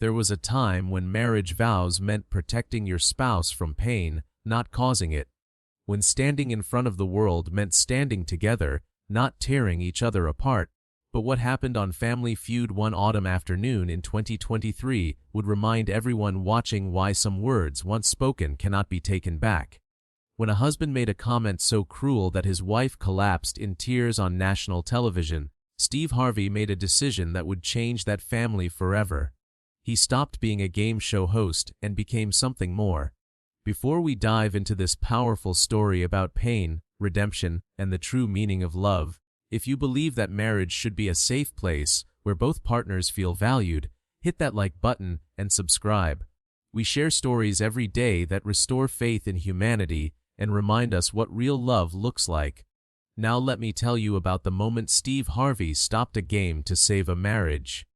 There was a time when marriage vows meant protecting your spouse from pain, not causing it. When standing in front of the world meant standing together, not tearing each other apart. But what happened on Family Feud one autumn afternoon in 2023 would remind everyone watching why some words once spoken cannot be taken back. When a husband made a comment so cruel that his wife collapsed in tears on national television, Steve Harvey made a decision that would change that family forever. He stopped being a game show host and became something more. Before we dive into this powerful story about pain, redemption, and the true meaning of love, if you believe that marriage should be a safe place where both partners feel valued, hit that like button and subscribe. We share stories every day that restore faith in humanity and remind us what real love looks like. Now let me tell you about the moment Steve Harvey stopped a game to save a marriage.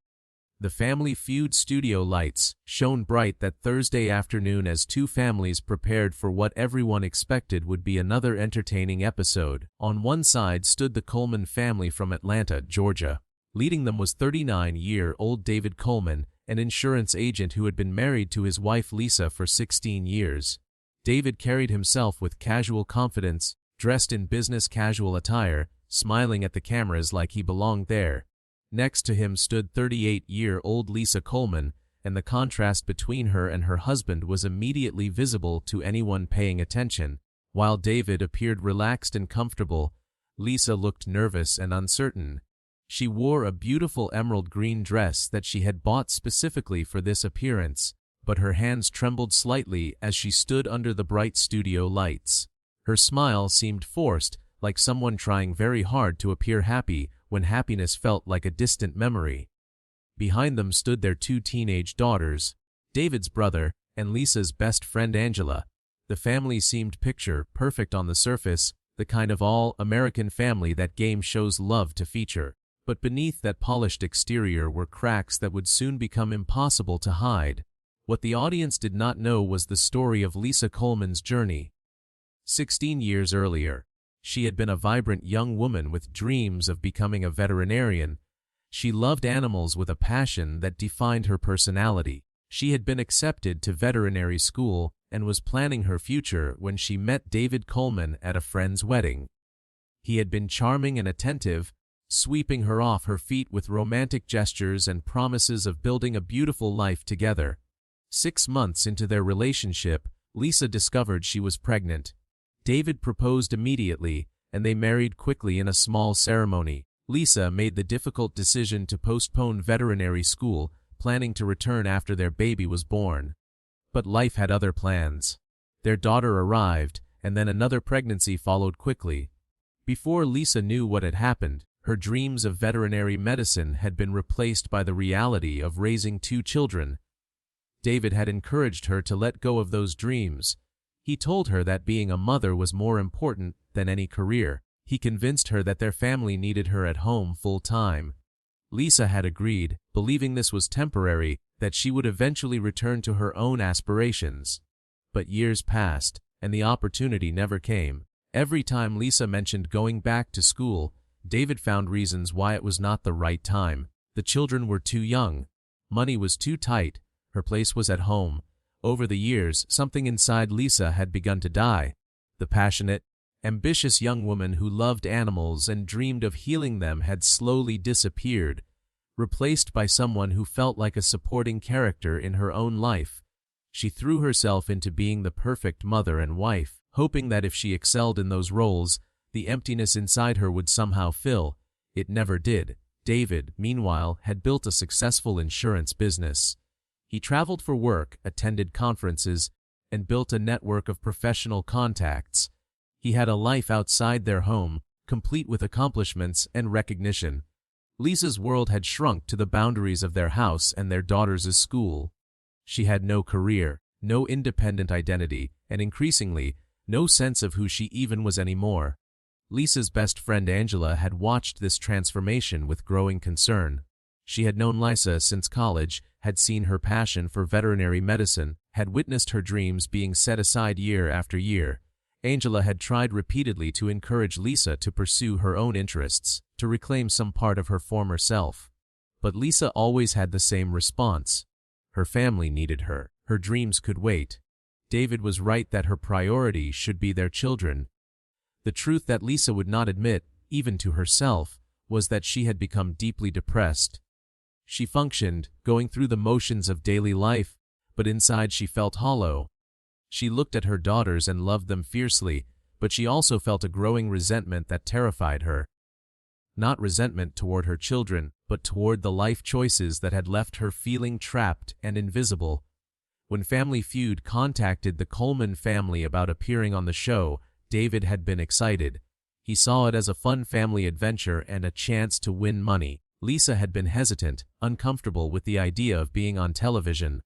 The Family Feud studio lights shone bright that Thursday afternoon as two families prepared for what everyone expected would be another entertaining episode. On one side stood the Coleman family from Atlanta, Georgia. Leading them was 39-year-old David Coleman, an insurance agent who had been married to his wife Lisa for 16 years. David carried himself with casual confidence, dressed in business casual attire, smiling at the cameras like he belonged there. Next to him stood 38-year-old Lisa Coleman, and the contrast between her and her husband was immediately visible to anyone paying attention. While David appeared relaxed and comfortable, Lisa looked nervous and uncertain. She wore a beautiful emerald green dress that she had bought specifically for this appearance, but her hands trembled slightly as she stood under the bright studio lights. Her smile seemed forced, like someone trying very hard to appear happy when happiness felt like a distant memory. Behind them stood their two teenage daughters, David's brother and Lisa's best friend Angela. The family seemed picture perfect on the surface, the kind of all-American family that game shows love to feature. But beneath that polished exterior were cracks that would soon become impossible to hide. What the audience did not know was the story of Lisa Coleman's journey. 16 years earlier, she had been a vibrant young woman with dreams of becoming a veterinarian. She loved animals with a passion that defined her personality. She had been accepted to veterinary school and was planning her future when she met David Coleman at a friend's wedding. He had been charming and attentive, sweeping her off her feet with romantic gestures and promises of building a beautiful life together. 6 months into their relationship, Lisa discovered she was pregnant. David proposed immediately, and they married quickly in a small ceremony. Lisa made the difficult decision to postpone veterinary school, planning to return after their baby was born. But life had other plans. Their daughter arrived, and then another pregnancy followed quickly. Before Lisa knew what had happened, her dreams of veterinary medicine had been replaced by the reality of raising 2 children. David had encouraged her to let go of those dreams. He told her that being a mother was more important than any career. He convinced her that their family needed her at home full-time. Lisa had agreed, believing this was temporary, that she would eventually return to her own aspirations. But years passed, and the opportunity never came. Every time Lisa mentioned going back to school, David found reasons why it was not the right time. The children were too young. Money was too tight. Her place was at home. Over the years, something inside Lisa had begun to die. The passionate, ambitious young woman who loved animals and dreamed of healing them had slowly disappeared, replaced by someone who felt like a supporting character in her own life. She threw herself into being the perfect mother and wife, hoping that if she excelled in those roles, the emptiness inside her would somehow fill. It never did. David, meanwhile, had built a successful insurance business. He traveled for work, attended conferences, and built a network of professional contacts. He had a life outside their home, complete with accomplishments and recognition. Lisa's world had shrunk to the boundaries of their house and their daughter's school. She had no career, no independent identity, and increasingly, no sense of who she even was anymore. Lisa's best friend Angela had watched this transformation with growing concern. She had known Lisa since college, had seen her passion for veterinary medicine, had witnessed her dreams being set aside year after year. Angela had tried repeatedly to encourage Lisa to pursue her own interests, to reclaim some part of her former self. But Lisa always had the same response. Her family needed her. Her dreams could wait. David was right that her priority should be their children. The truth that Lisa would not admit, even to herself, was that she had become deeply depressed. She functioned, going through the motions of daily life, but inside she felt hollow. She looked at her daughters and loved them fiercely, but she also felt a growing resentment that terrified her. Not resentment toward her children, but toward the life choices that had left her feeling trapped and invisible. When Family Feud contacted the Coleman family about appearing on the show, David had been excited. He saw it as a fun family adventure and a chance to win money. Lisa had been hesitant, uncomfortable with the idea of being on television.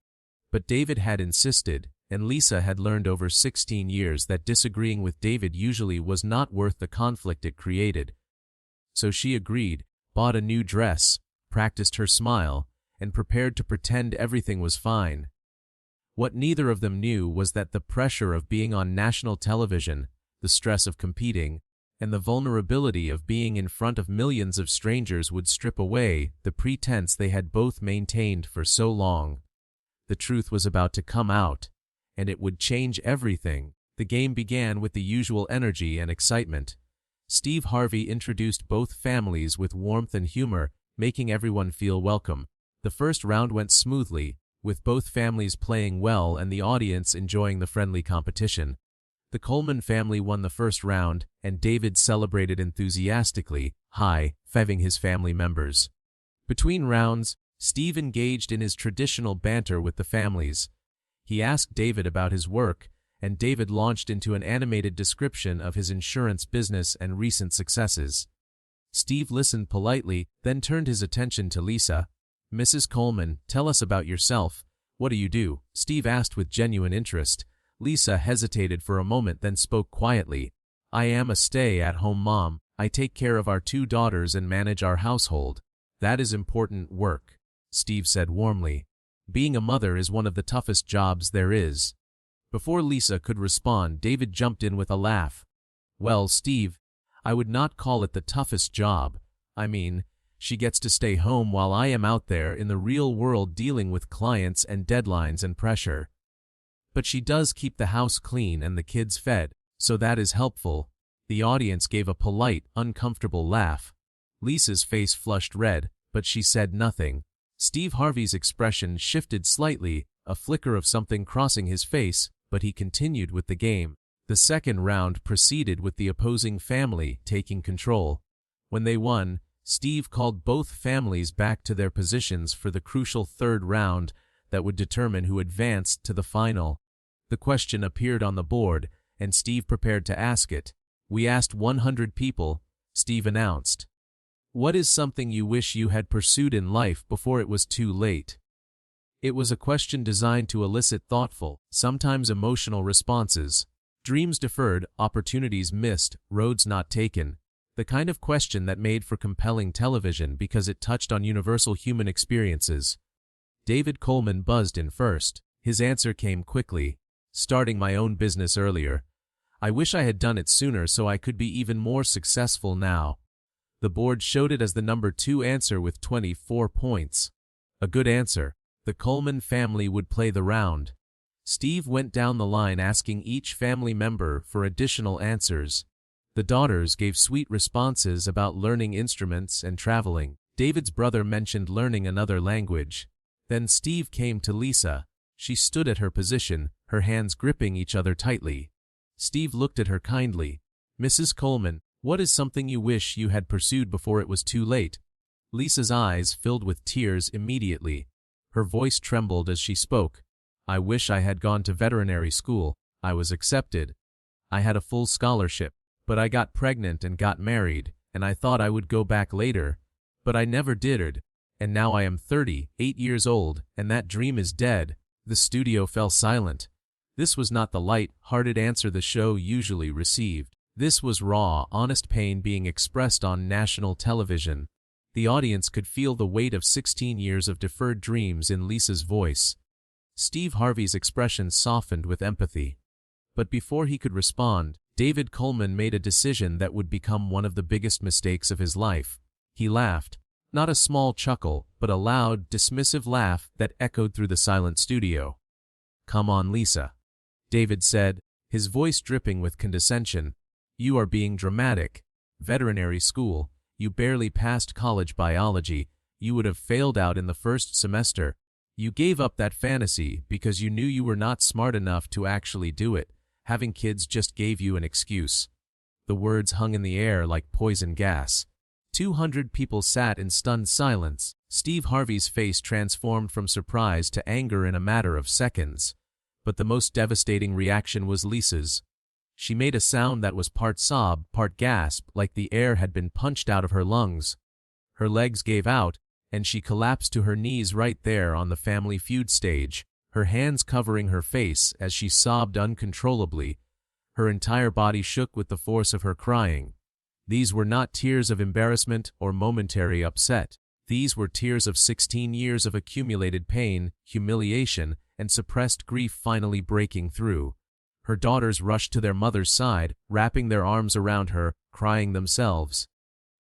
But David had insisted, and Lisa had learned over 16 years that disagreeing with David usually was not worth the conflict it created. So she agreed, bought a new dress, practiced her smile, and prepared to pretend everything was fine. What neither of them knew was that the pressure of being on national television, the stress of competing, and the vulnerability of being in front of millions of strangers would strip away the pretense they had both maintained for so long. The truth was about to come out, and it would change everything. The game began with the usual energy and excitement. Steve Harvey introduced both families with warmth and humor, making everyone feel welcome. The first round went smoothly, with both families playing well and the audience enjoying the friendly competition. The Coleman family won the first round, and David celebrated enthusiastically, high-fiving his family members. Between rounds, Steve engaged in his traditional banter with the families. He asked David about his work, and David launched into an animated description of his insurance business and recent successes. Steve listened politely, then turned his attention to Lisa. "Mrs. Coleman, tell us about yourself. What do you do?" Steve asked with genuine interest. Lisa hesitated for a moment, then spoke quietly. "I am a stay-at-home mom. I take care of our 2 daughters and manage our household." "That is important work," Steve said warmly. "Being a mother is one of the toughest jobs there is." Before Lisa could respond, David jumped in with a laugh. "Well, Steve, I would not call it the toughest job. I mean, she gets to stay home while I am out there in the real world dealing with clients and deadlines and pressure. But she does keep the house clean and the kids fed, so that is helpful." The audience gave a polite, uncomfortable laugh. Lisa's face flushed red, but she said nothing. Steve Harvey's expression shifted slightly, a flicker of something crossing his face, but he continued with the game. The second round proceeded with the opposing family taking control. When they won, Steve called both families back to their positions for the crucial third round that would determine who advanced to the final. The question appeared on the board, and Steve prepared to ask it. "We asked 100 people," Steve announced. "What is something you wish you had pursued in life before it was too late?" It was a question designed to elicit thoughtful, sometimes emotional responses. Dreams deferred, opportunities missed, roads not taken. The kind of question that made for compelling television because it touched on universal human experiences. David Coleman buzzed in first. His answer came quickly. "Starting my own business earlier. I wish I had done it sooner so I could be even more successful now." The board showed it as the number 2 answer with 24 points. A good answer. The Coleman family would play the round. Steve went down the line asking each family member for additional answers. The daughters gave sweet responses about learning instruments and traveling. David's brother mentioned learning another language. Then Steve came to Lisa. She stood at her position, her hands gripping each other tightly. Steve looked at her kindly. "Mrs. Coleman, what is something you wish you had pursued before it was too late?" Lisa's eyes filled with tears immediately. Her voice trembled as she spoke. "I wish I had gone to veterinary school. I was accepted. I had a full scholarship, but I got pregnant and got married, and I thought I would go back later, but I never did, and now I am 38 years old, and that dream is dead." The studio fell silent. This was not the light-hearted answer the show usually received. This was raw, honest pain being expressed on national television. The audience could feel the weight of 16 years of deferred dreams in Lisa's voice. Steve Harvey's expression softened with empathy. But before he could respond, David Coleman made a decision that would become one of the biggest mistakes of his life. He laughed. Not a small chuckle, but a loud, dismissive laugh that echoed through the silent studio. "Come on, Lisa," David said, his voice dripping with condescension. "You are being dramatic. Veterinary school, you barely passed college biology, you would have failed out in the first semester. You gave up that fantasy because you knew you were not smart enough to actually do it. Having kids just gave you an excuse." The words hung in the air like poison gas. 200 people sat in stunned silence. Steve Harvey's face transformed from surprise to anger in a matter of seconds. But the most devastating reaction was Lisa's. She made a sound that was part sob, part gasp, like the air had been punched out of her lungs. Her legs gave out, and she collapsed to her knees right there on the Family Feud stage, her hands covering her face as she sobbed uncontrollably. Her entire body shook with the force of her crying. These were not tears of embarrassment or momentary upset. These were tears of 16 years of accumulated pain, humiliation, and suppressed grief finally breaking through. Her daughters rushed to their mother's side, wrapping their arms around her, crying themselves.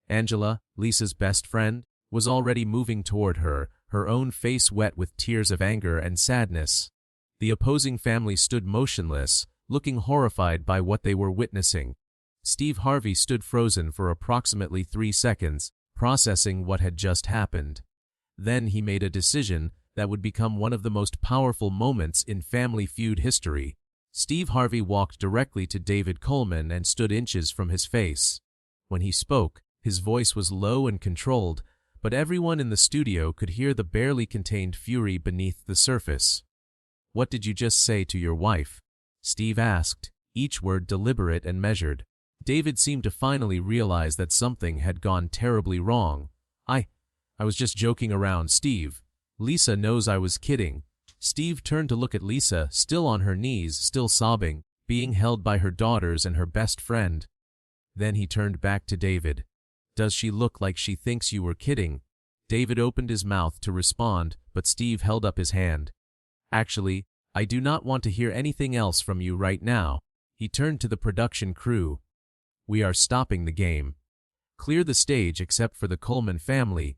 Angela, Lisa's best friend, was already moving toward her, her own face wet with tears of anger and sadness. The opposing family stood motionless, looking horrified by what they were witnessing. Steve Harvey stood frozen for approximately 3 seconds, processing what had just happened. Then he made a decision that would become one of the most powerful moments in Family Feud history. Steve Harvey walked directly to David Coleman and stood inches from his face. When he spoke, his voice was low and controlled, but everyone in the studio could hear the barely contained fury beneath the surface. "What did you just say to your wife?" Steve asked, each word deliberate and measured. David seemed to finally realize that something had gone terribly wrong. I was just joking around, Steve. Lisa knows I was kidding." Steve turned to look at Lisa, still on her knees, still sobbing, being held by her daughters and her best friend. Then he turned back to David. "Does she look like she thinks you were kidding?" David opened his mouth to respond, but Steve held up his hand. "Actually, I do not want to hear anything else from you right now." He turned to the production crew. "We are stopping the game. Clear the stage except for the Coleman family."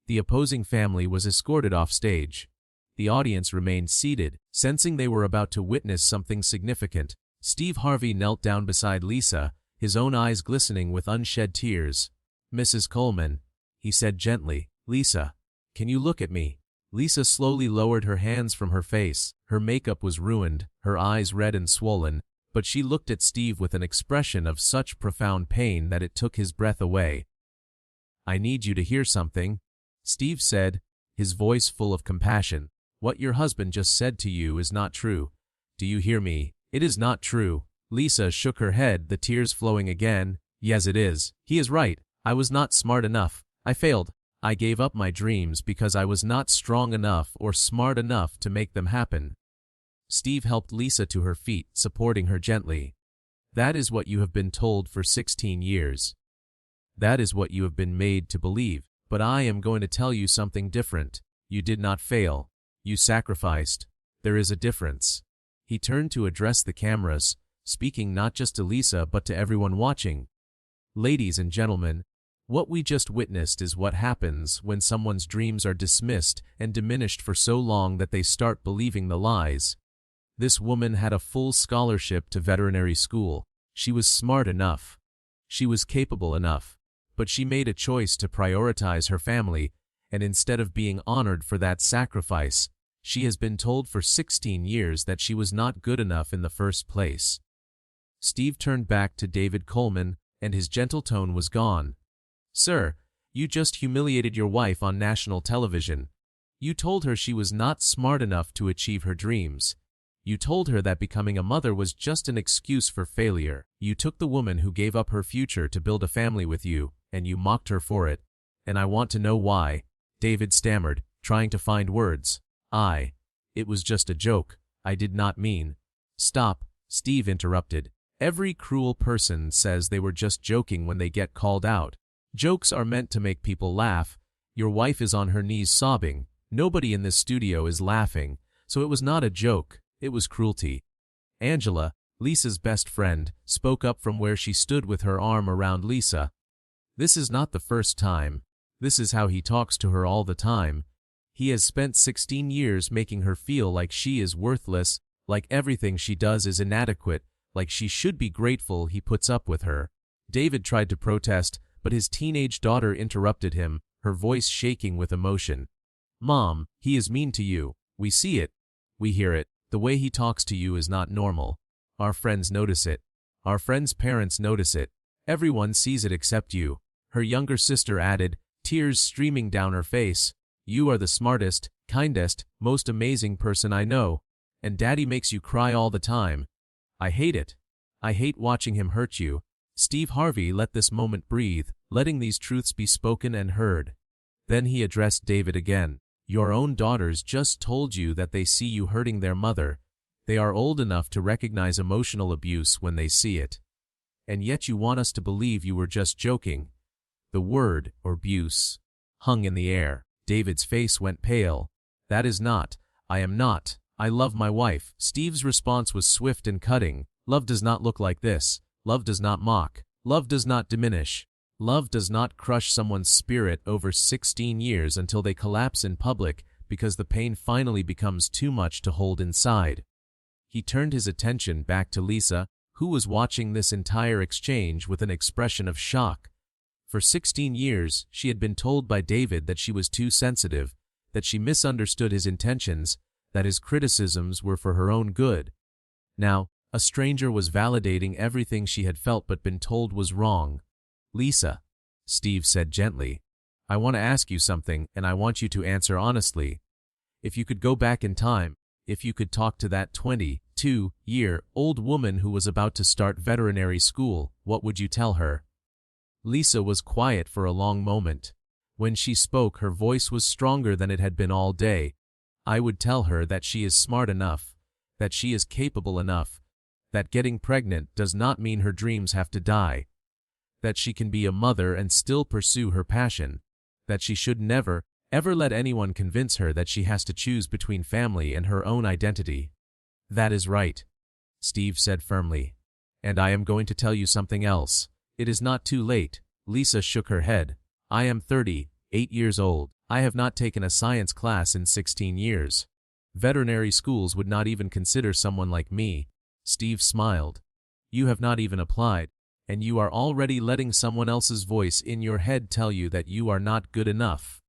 The opposing family was escorted off stage. The audience remained seated, sensing they were about to witness something significant. Steve Harvey knelt down beside Lisa, his own eyes glistening with unshed tears. "Mrs. Coleman," he said gently, "Lisa, can you look at me?" Lisa slowly lowered her hands from her face. Her makeup was ruined, her eyes red and swollen, but she looked at Steve with an expression of such profound pain that it took his breath away. "I need you to hear something," Steve said, his voice full of compassion. "What your husband just said to you is not true. Do you hear me? It is not true." Lisa shook her head, the tears flowing again. "Yes, it is. He is right. I was not smart enough. I failed. I gave up my dreams because I was not strong enough or smart enough to make them happen." Steve helped Lisa to her feet, supporting her gently. "That is what you have been told for 16 years. That is what you have been made to believe. But I am going to tell you something different. You did not fail. You sacrificed. There is a difference." He turned to address the cameras, speaking not just to Lisa but to everyone watching. "Ladies and gentlemen, what we just witnessed is what happens when someone's dreams are dismissed and diminished for so long that they start believing the lies. This woman had a full scholarship to veterinary school. She was smart enough. She was capable enough. But she made a choice to prioritize her family, and instead of being honored for that sacrifice, she has been told for 16 years that she was not good enough in the first place." Steve turned back to David Coleman, and his gentle tone was gone. "Sir, you just humiliated your wife on national television. You told her she was not smart enough to achieve her dreams. You told her that becoming a mother was just an excuse for failure. You took the woman who gave up her future to build a family with you, and you mocked her for it. And I want to know why," David stammered, trying to find words. It was just a joke. I did not mean." "Stop," Steve interrupted. "Every cruel person says they were just joking when they get called out. Jokes are meant to make people laugh. Your wife is on her knees sobbing. Nobody in this studio is laughing, so it was not a joke. It was cruelty." Angela, Lisa's best friend, spoke up from where she stood with her arm around Lisa. "This is not the first time. This is how he talks to her all the time. He has spent 16 years making her feel like she is worthless, like everything she does is inadequate, like she should be grateful he puts up with her. David tried to protest, but his teenage daughter interrupted him, her voice shaking with emotion. "Mom, he is mean to you. We see it. We hear it. The way he talks to you is not normal. Our friends notice it. Our friends' parents notice it. Everyone sees it except you." Her younger sister added, tears streaming down her face. "You are the smartest, kindest, most amazing person I know. And Daddy makes you cry all the time. I hate it. I hate watching him hurt you." Steve Harvey let this moment breathe, letting these truths be spoken and heard. Then he addressed David again. "Your own daughters just told you that they see you hurting their mother. They are old enough to recognize emotional abuse when they see it. And yet you want us to believe you were just joking." The word, or abuse, hung in the air. David's face went pale. "That is not. I am not. I love my wife." Steve's response was swift and cutting. "Love does not look like this. Love does not mock. Love does not diminish. Love does not crush someone's spirit over 16 years until they collapse in public because the pain finally becomes too much to hold inside." He turned his attention back to Lisa, who was watching this entire exchange with an expression of shock. For 16 years, she had been told by David that she was too sensitive, that she misunderstood his intentions, that his criticisms were for her own good. Now, a stranger was validating everything she had felt but been told was wrong. "Lisa," Steve said gently, "I want to ask you something, and I want you to answer honestly. If you could go back in time, if you could talk to that 22-year-old woman who was about to start veterinary school, what would you tell her?" Lisa was quiet for a long moment. When she spoke, her voice was stronger than it had been all day. "I would tell her that she is smart enough, that she is capable enough, that getting pregnant does not mean her dreams have to die, that she can be a mother and still pursue her passion, that she should never, ever let anyone convince her that she has to choose between family and her own identity." "That is right," Steve said firmly. "And I am going to tell you something else. It is not too late." Lisa shook her head. "I am 38 years old. I have not taken a science class in 16 years. Veterinary schools would not even consider someone like me." Steve smiled. "You have not even applied, and you are already letting someone else's voice in your head tell you that you are not good enough.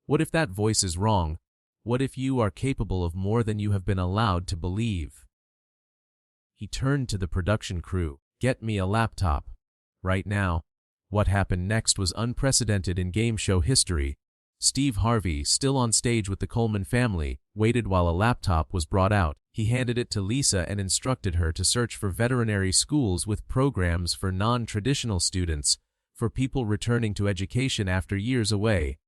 What if that voice is wrong? What if you are capable of more than you have been allowed to believe?" He turned to the production crew. "Get me a laptop. Right now." What happened next was unprecedented in game show history. Steve Harvey, still on stage with the Coleman family, waited while a laptop was brought out. He handed it to Lisa and instructed her to search for veterinary schools with programs for non-traditional students, for people returning to education after years away.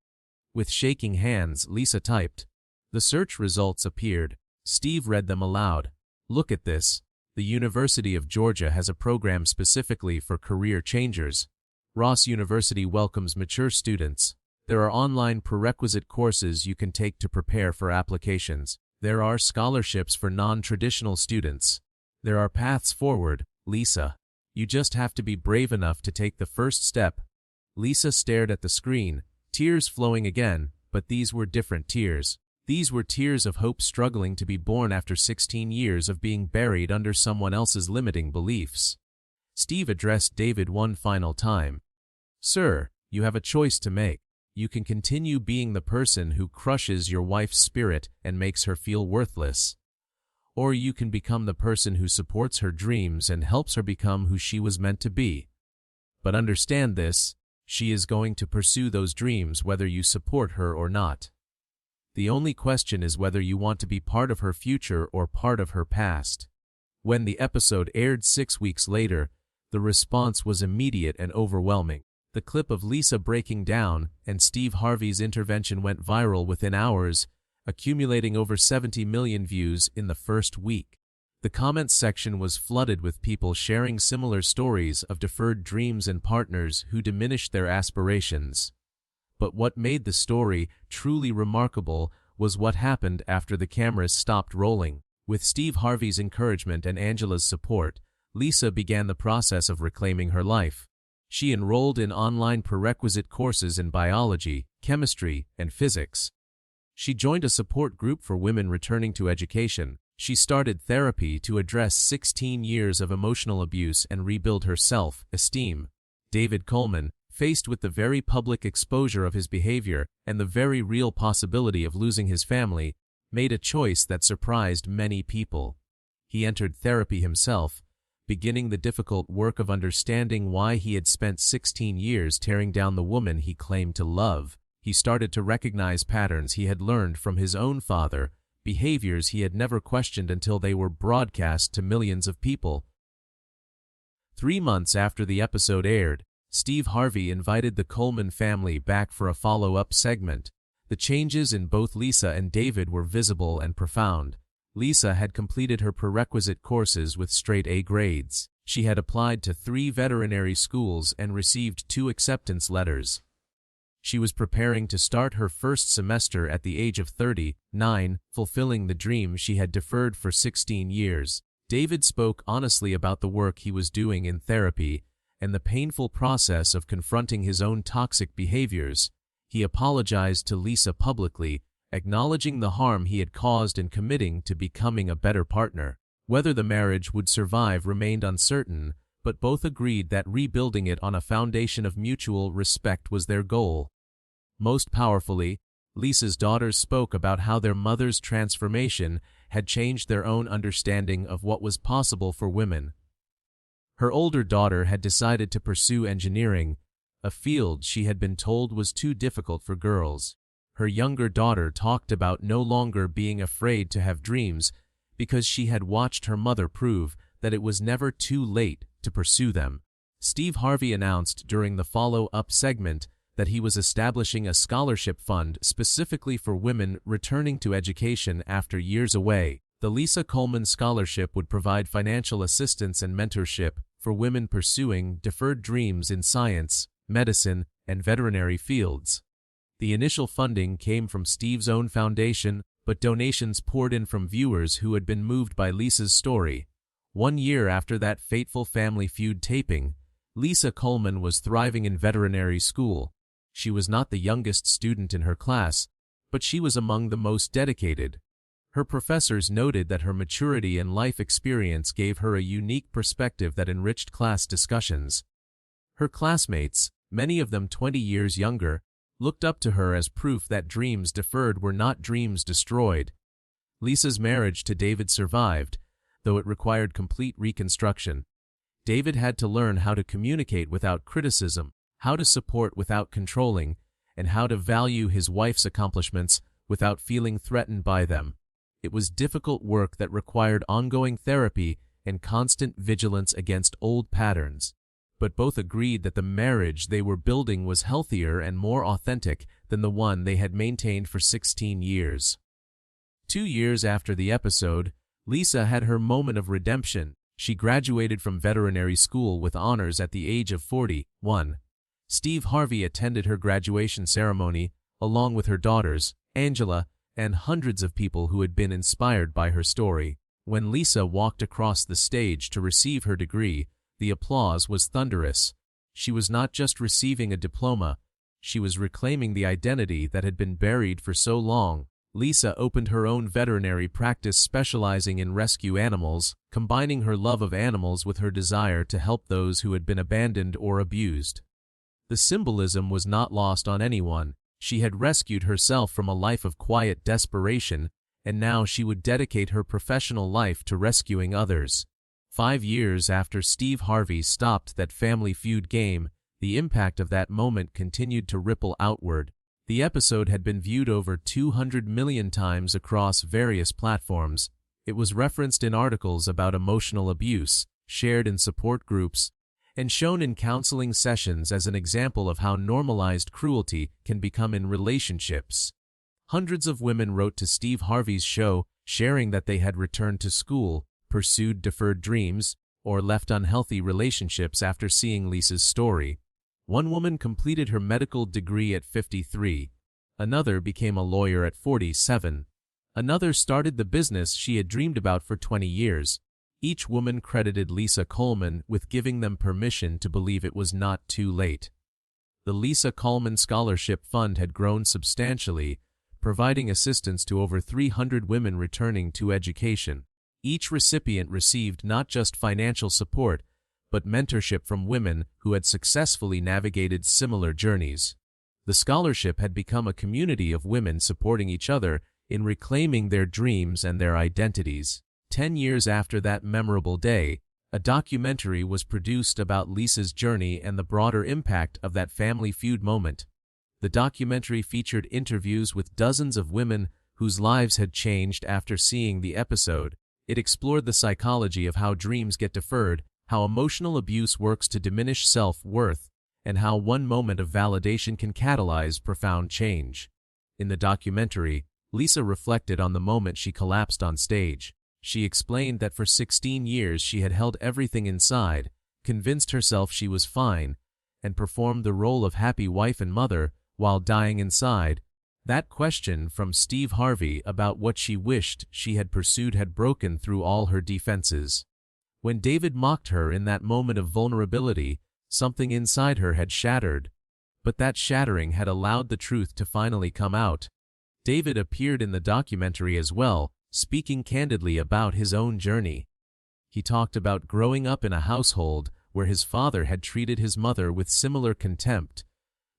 With shaking hands, Lisa typed. The search results appeared. Steve read them aloud. "Look at this. The University of Georgia has a program specifically for career changers. Ross University welcomes mature students. There are online prerequisite courses you can take to prepare for applications. There are scholarships for non-traditional students. There are paths forward, Lisa. You just have to be brave enough to take the first step." Lisa stared at the screen, tears flowing again, but these were different tears. These were tears of hope struggling to be born after 16 years of being buried under someone else's limiting beliefs. Steve addressed David one final time. "Sir, you have a choice to make. You can continue being the person who crushes your wife's spirit and makes her feel worthless. Or you can become the person who supports her dreams and helps her become who she was meant to be. But understand this, she is going to pursue those dreams whether you support her or not. The only question is whether you want to be part of her future or part of her past." When the episode aired 6 weeks later, the response was immediate and overwhelming. The clip of Lisa breaking down and Steve Harvey's intervention went viral within hours, accumulating over 70 million views in the first week. The comments section was flooded with people sharing similar stories of deferred dreams and partners who diminished their aspirations. But what made the story truly remarkable was what happened after the cameras stopped rolling. With Steve Harvey's encouragement and Angela's support, Lisa began the process of reclaiming her life. She enrolled in online prerequisite courses in biology, chemistry, and physics. She joined a support group for women returning to education. She started therapy to address 16 years of emotional abuse and rebuild her self-esteem. David Coleman, faced with the very public exposure of his behavior and the very real possibility of losing his family, made a choice that surprised many people. He entered therapy himself, beginning the difficult work of understanding why he had spent 16 years tearing down the woman he claimed to love. He started to recognize patterns he had learned from his own father, behaviors he had never questioned until they were broadcast to millions of people. 3 months after the episode aired, Steve Harvey invited the Coleman family back for a follow-up segment. The changes in both Lisa and David were visible and profound. Lisa had completed her prerequisite courses with straight A grades. She had applied to 3 veterinary schools and received 2 acceptance letters. She was preparing to start her first semester at the age of 39, fulfilling the dream she had deferred for 16 years. David spoke honestly about the work he was doing in therapy and the painful process of confronting his own toxic behaviors. He apologized to Lisa publicly, acknowledging the harm he had caused and committing to becoming a better partner. Whether the marriage would survive remained uncertain, but both agreed that rebuilding it on a foundation of mutual respect was their goal. Most powerfully, Lisa's daughters spoke about how their mother's transformation had changed their own understanding of what was possible for women. Her older daughter had decided to pursue engineering, a field she had been told was too difficult for girls. Her younger daughter talked about no longer being afraid to have dreams because she had watched her mother prove that it was never too late to pursue them. Steve Harvey announced during the follow-up segment that he was establishing a scholarship fund specifically for women returning to education after years away. The Lisa Coleman Scholarship would provide financial assistance and mentorship for women pursuing deferred dreams in science, medicine, and veterinary fields. The initial funding came from Steve's own foundation, but donations poured in from viewers who had been moved by Lisa's story. 1 year after that fateful Family Feud taping, Lisa Coleman was thriving in veterinary school. She was not the youngest student in her class, but she was among the most dedicated. Her professors noted that her maturity and life experience gave her a unique perspective that enriched class discussions. Her classmates, many of them 20 years younger, looked up to her as proof that dreams deferred were not dreams destroyed. Lisa's marriage to David survived, though it required complete reconstruction. David had to learn how to communicate without criticism, how to support without controlling, and how to value his wife's accomplishments without feeling threatened by them. It was difficult work that required ongoing therapy and constant vigilance against old patterns. But both agreed that the marriage they were building was healthier and more authentic than the one they had maintained for 16 years. 2 years after the episode, Lisa had her moment of redemption. She graduated from veterinary school with honors at the age of 41. Steve Harvey attended her graduation ceremony, along with her daughters, Angela, and hundreds of people who had been inspired by her story. When Lisa walked across the stage to receive her degree, the applause was thunderous. She was not just receiving a diploma, she was reclaiming the identity that had been buried for so long. Lisa opened her own veterinary practice specializing in rescue animals, combining her love of animals with her desire to help those who had been abandoned or abused. The symbolism was not lost on anyone. She had rescued herself from a life of quiet desperation, and now she would dedicate her professional life to rescuing others. 5 years after Steve Harvey stopped that Family Feud game, the impact of that moment continued to ripple outward. The episode had been viewed over 200 million times across various platforms. It was referenced in articles about emotional abuse, shared in support groups, and shown in counseling sessions as an example of how normalized cruelty can become in relationships. Hundreds of women wrote to Steve Harvey's show, sharing that they had returned to school, pursued deferred dreams, or left unhealthy relationships after seeing Lisa's story. One woman completed her medical degree at 53. Another became a lawyer at 47. Another started the business she had dreamed about for 20 years. Each woman credited Lisa Coleman with giving them permission to believe it was not too late. The Lisa Coleman Scholarship Fund had grown substantially, providing assistance to over 300 women returning to education. Each recipient received not just financial support, but mentorship from women who had successfully navigated similar journeys. The scholarship had become a community of women supporting each other in reclaiming their dreams and their identities. 10 years after that memorable day, a documentary was produced about Lisa's journey and the broader impact of that Family Feud moment. The documentary featured interviews with dozens of women whose lives had changed after seeing the episode. It explored the psychology of how dreams get deferred, how emotional abuse works to diminish self-worth, and how one moment of validation can catalyze profound change. In the documentary, Lisa reflected on the moment she collapsed on stage. She explained that for 16 years she had held everything inside, convinced herself she was fine, and performed the role of happy wife and mother while dying inside. That question from Steve Harvey about what she wished she had pursued had broken through all her defenses. When David mocked her in that moment of vulnerability, something inside her had shattered. But that shattering had allowed the truth to finally come out. David appeared in the documentary as well, speaking candidly about his own journey. He talked about growing up in a household where his father had treated his mother with similar contempt,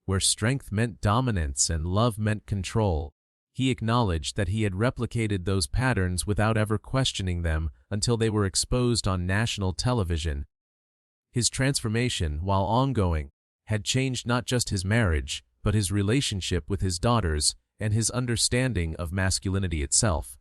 where strength meant dominance and love meant control. He acknowledged that he had replicated those patterns without ever questioning them until they were exposed on national television. His transformation, while ongoing, had changed not just his marriage, but his relationship with his daughters and his understanding of masculinity itself.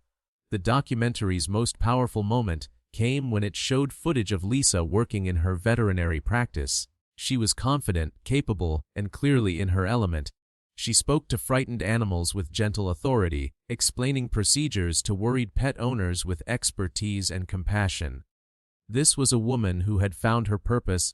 The documentary's most powerful moment came when it showed footage of Lisa working in her veterinary practice. She was confident, capable, and clearly in her element. She spoke to frightened animals with gentle authority, explaining procedures to worried pet owners with expertise and compassion. This was a woman who had found her purpose,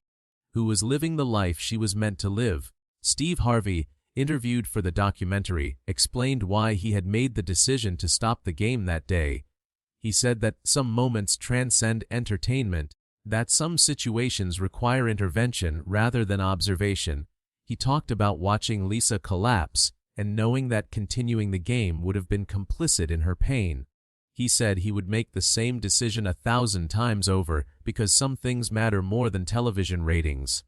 who was living the life she was meant to live. Steve Harvey, interviewed for the documentary, explained why he had made the decision to stop the game that day. He said that some moments transcend entertainment, that some situations require intervention rather than observation. He talked about watching Lisa collapse and knowing that continuing the game would have been complicit in her pain. He said he would make the same decision 1,000 times over because some things matter more than television ratings.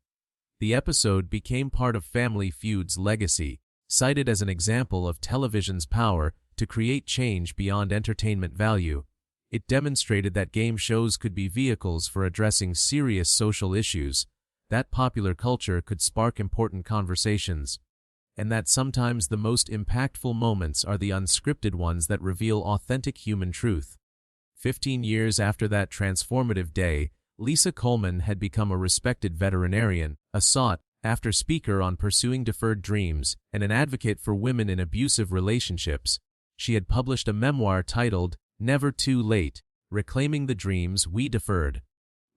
The episode became part of Family Feud's legacy, cited as an example of television's power to create change beyond entertainment value. It demonstrated that game shows could be vehicles for addressing serious social issues, that popular culture could spark important conversations, and that sometimes the most impactful moments are the unscripted ones that reveal authentic human truth. 15 years after that transformative day, Lisa Coleman had become a respected veterinarian, a sought-after speaker on pursuing deferred dreams, and an advocate for women in abusive relationships. She had published a memoir titled, "Never Too Late: Reclaiming the Dreams We Deferred,"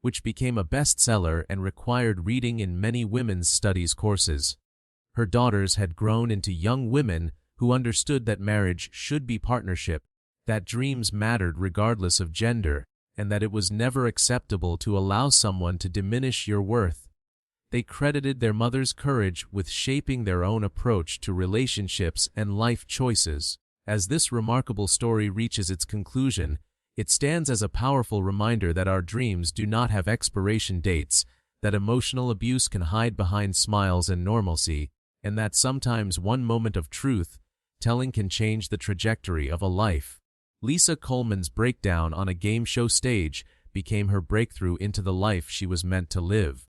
which became a bestseller and required reading in many women's studies courses. Her daughters had grown into young women who understood that marriage should be partnership, that dreams mattered regardless of gender, and that it was never acceptable to allow someone to diminish your worth. They credited their mother's courage with shaping their own approach to relationships and life choices. As this remarkable story reaches its conclusion, it stands as a powerful reminder that our dreams do not have expiration dates, that emotional abuse can hide behind smiles and normalcy, and that sometimes one moment of truth-telling can change the trajectory of a life. Lisa Coleman's breakdown on a game show stage became her breakthrough into the life she was meant to live.